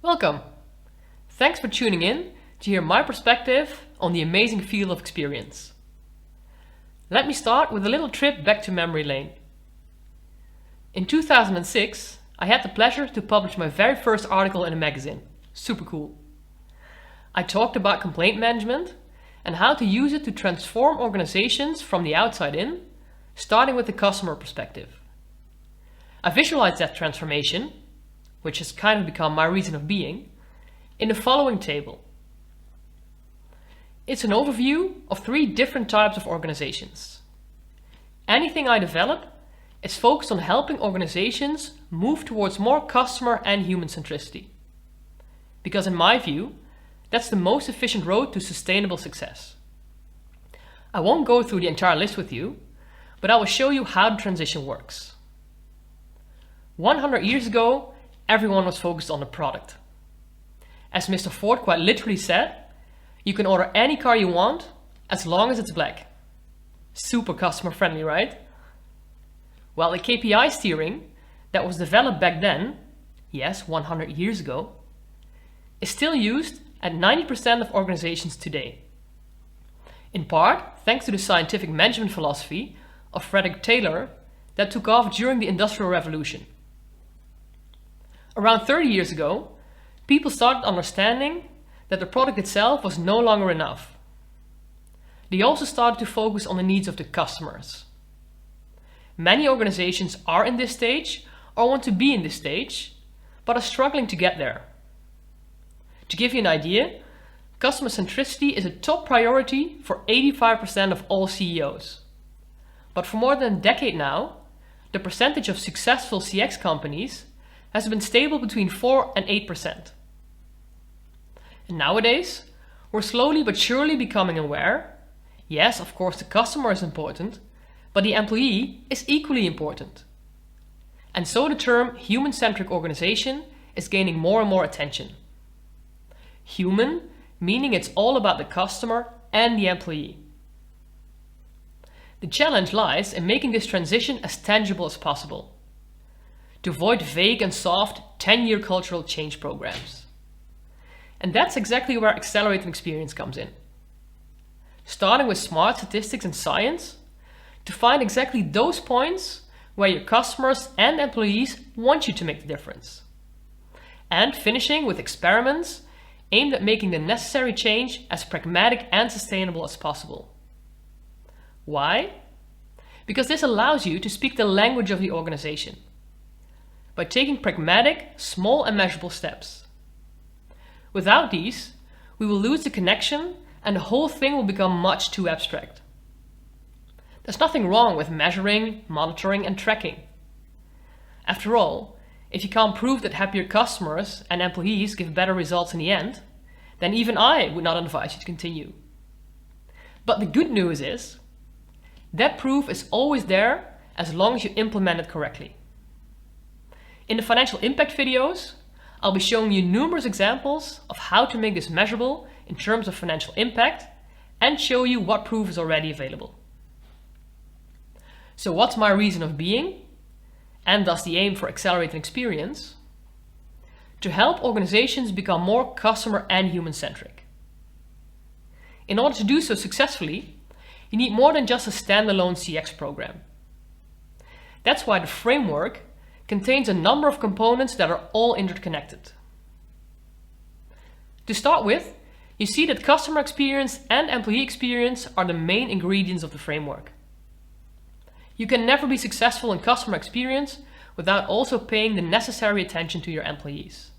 Welcome! Thanks for tuning in to hear my perspective on the amazing field of experience. Let me start with a little trip back to memory lane. In 2006, I had the pleasure to publish my very first article in a magazine. Super cool. I talked about complaint management and how to use it to transform organizations from the outside in, starting with the customer perspective. I visualized that transformation, which has kind of become my reason of being, in the following table. It's an overview of 3 different types of organizations. Anything I develop is focused on helping organizations move towards more customer and human centricity. Because in my view, that's the most efficient road to sustainable success. I won't go through the entire list with you, but I will show you how the transition works. 100 years ago, everyone was focused on the product. As Mr. Ford quite literally said, you can order any car you want as long as it's black. Super customer friendly, right? Well, the KPI steering that was developed back then, yes, 100 years ago, is still used at 90% of organizations today. In part, thanks to the scientific management philosophy of Frederick Taylor that took off during the Industrial Revolution. Around 30 years ago, people started understanding that the product itself was no longer enough. They also started to focus on the needs of the customers. Many organizations are in this stage or want to be in this stage, but are struggling to get there. To give you an idea, customer centricity is a top priority for 85% of all CEOs. But for more than a decade now, the percentage of successful CX companies has been stable between 4 and 8%. And nowadays, we're slowly but surely becoming aware, yes, of course the customer is important, but the employee is equally important. And so the term human-centric organization is gaining more and more attention. Human, meaning it's all about the customer and the employee. The challenge lies in making this transition as tangible as possible, to avoid vague and soft 10-year cultural change programs. And that's exactly where accelerating experience comes in. Starting with smart statistics and science, to find exactly those points where your customers and employees want you to make the difference. And finishing with experiments aimed at making the necessary change as pragmatic and sustainable as possible. Why? Because this allows you to speak the language of the organization by taking pragmatic, small and measurable steps. Without these, we will lose the connection and the whole thing will become much too abstract. There's nothing wrong with measuring, monitoring and tracking. After all, if you can't prove that happier customers and employees give better results in the end, then even I would not advise you to continue. But the good news is, that proof is always there as long as you implement it correctly. In the financial impact videos, I'll be showing you numerous examples of how to make this measurable in terms of financial impact and show you what proof is already available. So what's my reason of being, and thus the aim for accelerating experience? To help organizations become more customer and human-centric. In order to do so successfully, you need more than just a standalone CX program. That's why the framework contains a number of components that are all interconnected. To start with, you see that customer experience and employee experience are the main ingredients of the framework. You can never be successful in customer experience without also paying the necessary attention to your employees.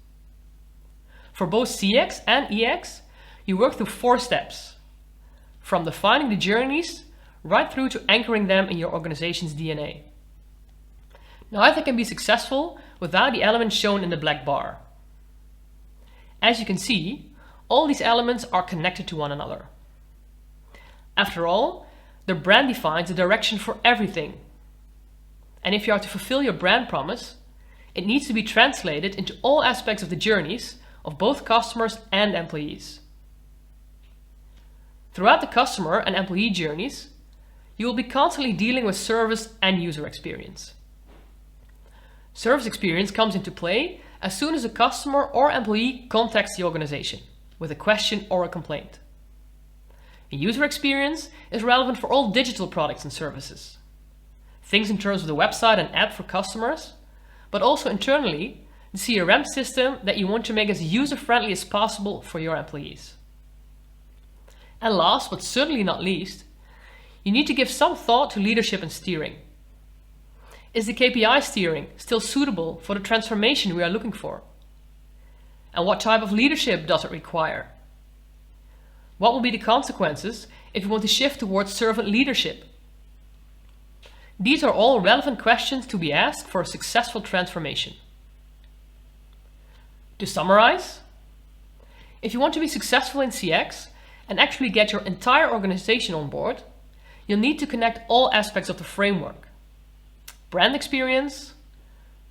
For both CX and EX, you work through 4 steps, from defining the journeys right through to anchoring them in your organization's DNA. Neither can be successful without the elements shown in the black bar. As you can see, all these elements are connected to one another. After all, the brand defines the direction for everything. And if you are to fulfill your brand promise, it needs to be translated into all aspects of the journeys of both customers and employees. Throughout the customer and employee journeys, you will be constantly dealing with service and user experience. Service experience comes into play as soon as a customer or employee contacts the organization with a question or a complaint. A user experience is relevant for all digital products and services. Things in terms of the website and app for customers, but also internally, the CRM system that you want to make as user-friendly as possible for your employees. And last, but certainly not least, you need to give some thought to leadership and steering. Is the KPI steering still suitable for the transformation we are looking for? And what type of leadership does it require? What will be the consequences if you want to shift towards servant leadership? These are all relevant questions to be asked for a successful transformation. To summarize, if you want to be successful in CX and actually get your entire organization on board, you'll need to connect all aspects of the framework: brand experience,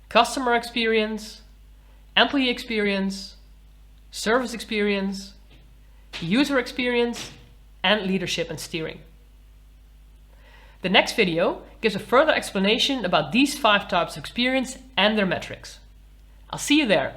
customer experience, employee experience, service experience, user experience, and leadership and steering. The next video gives a further explanation about these 5 types of experience and their metrics. I'll see you there.